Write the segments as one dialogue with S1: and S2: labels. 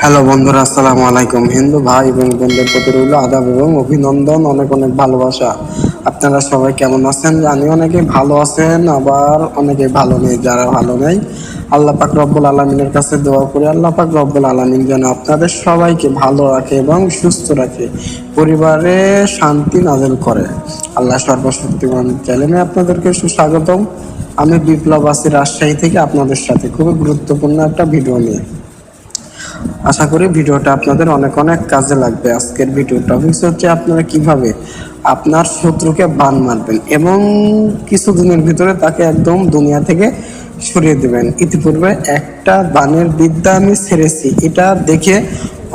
S1: Hello বন্ধুরা, আসসালামু আলাইকুম। হিন্দু ভাই এবং বোনদের প্রতি রইল আদাব এবং অভিনন্দন, অনেক অনেক ভালোবাসা। আপনারা সবাই কেমন আছেন? জানি অনেকে ভালো আছেন, আবার অনেকে ভালো নেই। যারা ভালো নেই, আল্লাহ পাক রব্বুল আলামিনের কাছে দোয়া করি, আল্লাহ পাক রব্বুল আলামিন যেন আপনাদের সবাইকে ভালো রাখে এবং সুস্থ রাখে, পরিবারে শান্তি নাযিল করে। আল্লাহ সর্বশক্তিমান চ্যানেলে আপনাদেরকে সুস্বাগতম। আমি বিপ্লব আছি রাজশাহী থেকে, আপনাদের সাথে খুবই গুরুত্বপূর্ণ একটা ভিডিও নিয়ে। আশা করি ভিডিওটা আপনাদের অনেক অনেক কাজে লাগবে। আজকের ভিডিও টপিক হচ্ছে আপনারা কিভাবে আপনার শত্রুকে বান মারবেন এবং কিছুদিনের ভিতরে তাকে একদম দুনিয়া থেকে সরিয়ে দেবেন। ইতিপূর্বে একটা বানের বিদ্যা আমি ছেড়েছি, এটা দেখে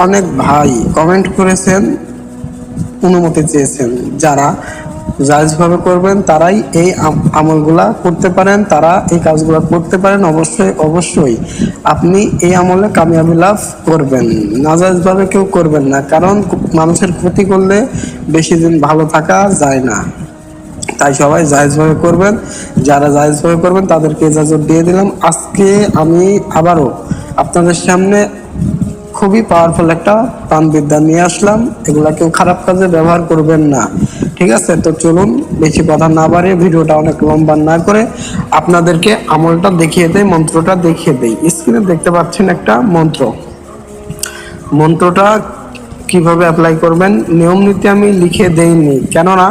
S1: অনেক ভাই কমেন্ট করেছেন, অনুমতি চেয়েছেন। যারা জায়েজভাবে করবেন তারাই এই আমলগুলা করতে পারেন, তারা এই কাজগুলো করতে পারেন। অবশ্যই অবশ্যই আপনি এই আমলে কামিয়াবি লাভ করবেন। নাজায়েজভাবে কেউ করবেন না, কারণ মানুষের ক্ষতি করলে বেশি দিন ভালো থাকা যায় না। তাই সবাই জায়েজভাবে করবেন। যারা জায়েজভাবে করবেন তাদেরকে ইজাজত দিয়ে দিলাম। আজকে আমি আবারও আপনাদের সামনে খুবই পাওয়ারফুল একটা প্রাণবিদ্যা নিয়ে আসলাম। এগুলা কেউ খারাপ কাজে ব্যবহার করবেন না, ঠিক আছে? তো চলুন বেশি কথা না বাড়িয়ে ভিডিওটা অনেক লম্বা না করে আপনাদেরকে আমলটা দেখিয়ে দেই, মন্ত্রটা দেখিয়ে দেই। স্ক্রিনে দেখতে পাচ্ছেন একটা মন্ত্র। মন্ত্রটা কিভাবে অ্যাপ্লাই করবেন নিয়ম নীতি আমি লিখে দেইনি, কেননা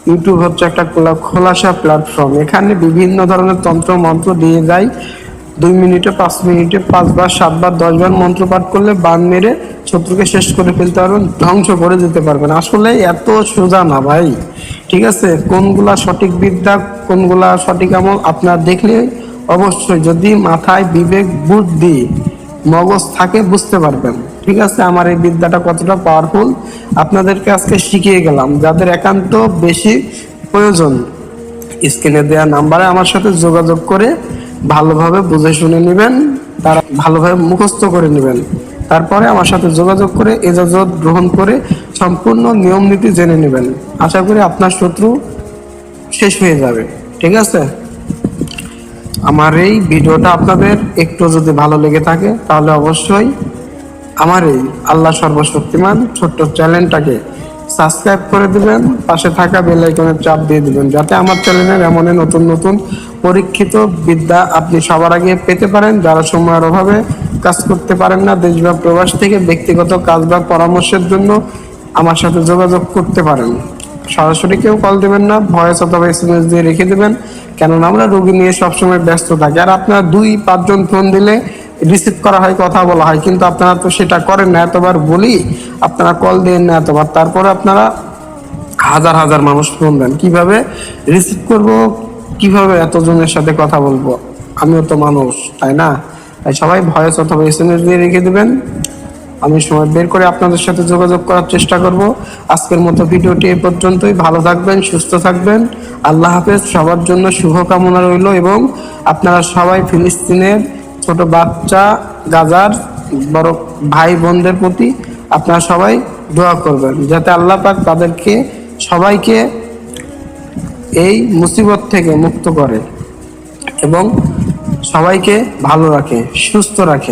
S1: ইউটিউব হচ্ছে একটা খোলাসা প্ল্যাটফর্ম। এখানে বিভিন্ন ধরনের তন্ত্র মন্ত্র দিয়ে যায়। 2 মিনিটে 5 মিনিটে 5 বার 7 বার 10 বার মন্ত্র পাঠ করলে বান মেরে শত্রুকে শেষ করে ফেলতে পারবেন, ধ্বংস করে দিতে পারবেন। আসলে এত সোজা না ভাই, ঠিক আছে? কোনগুলা সঠিক বিদ্যা, কোনগুলা সঠিক আমল আপনার দেখলে অবশ্যই, যদি মাথায় বিবেক বুদ্ধি মগজ থাকে, বুঝতে পারবেন। ঠিক আছে, আমার এই বিদ্যাটা কতটা পাওয়ারফুল আপনাদেরকে আজকে শিখিয়ে গেলাম। যাদের একান্ত বেশি প্রয়োজন, স্ক্রিনে দেওয়া নাম্বারে আমার সাথে যোগাযোগ করে ভালোভাবে বুঝে শুনে নেবেন, তারা ভালোভাবে মুখস্থ করে নেবেন। তারপরে আমার সাথে যোগাযোগ করে ইজাজত গ্রহণ করে সম্পূর্ণ নিয়ম নীতি জেনে নেবেন। আশা করি আপনার শত্রু শেষ হয়ে যাবে। ঠিক আছে, আমার এই ভিডিওটা আপনাদের একটু যদি ভালো লেগে থাকে তাহলে অবশ্যই আমার এই আল্লাহ সর্বশক্তিমান ছোট্ট চ্যানেলটাকে সাবস্ক্রাইব করে দিবেন, পাশে থাকা বেল আইকনের চাপ দিয়ে দিবেন, যাতে আমার চ্যানেলের এমন নতুন নতুন পরীক্ষিত বিদ্যা আপনি সবার আগে পেতে পারেন। যারা সময়ের অভাবে কাজ করতে পারেন না, দেশ বা প্রবাস থেকে ব্যক্তিগত কাজ বা পরামর্শের জন্য আমার সাথে যোগাযোগ করতে পারেন। সরাসরি কেউ কল দেবেন না, ভয়েস অথবা SMS দিয়ে রেখে দেবেন, কেননা আমরা রোগী নিয়ে সবসময় ব্যস্ত থাকি। আর আপনারা 2-5 জন ফোন দিলে রিসিভ করা হয়, কথা বলা হয়, কিন্তু আপনারা তো সেটা করেন না। এতবার বলি, আপনারা কল দেন না এতবার, তারপরে আপনারা হাজার হাজার মানুষ ফোন দেন। কিভাবে রিসিভ করব, কিভাবে এতজনের সাথে কথা বলবো? আমিও তো মানুষ, তাই না? তাই সবাই ভয়েস অথবা SMS দিয়ে রেখে দেবেন, আমি সময় বের করে আপনাদের সাথে যোগাযোগ করার চেষ্টা করব। আজকের মতো ভিডিওটি এই পর্যন্তই। ভালো থাকবেন, সুস্থ থাকবেন। আল্লাহ হাফেজ। সবার জন্য শুভকামনা রইল এবং আপনারা সবাই ফিলিস্তিনের ছোট বাচ্চা, গাজার বড় ভাই বোনদের প্রতি আপনারা সবাই দোয়া করবেন, যাতে আল্লাহ পাক তাদেরকে সবাইকে এই মুসিবত থেকে মুক্ত করে এবং সবাইকে ভালো রাখে, সুস্থ রাখে।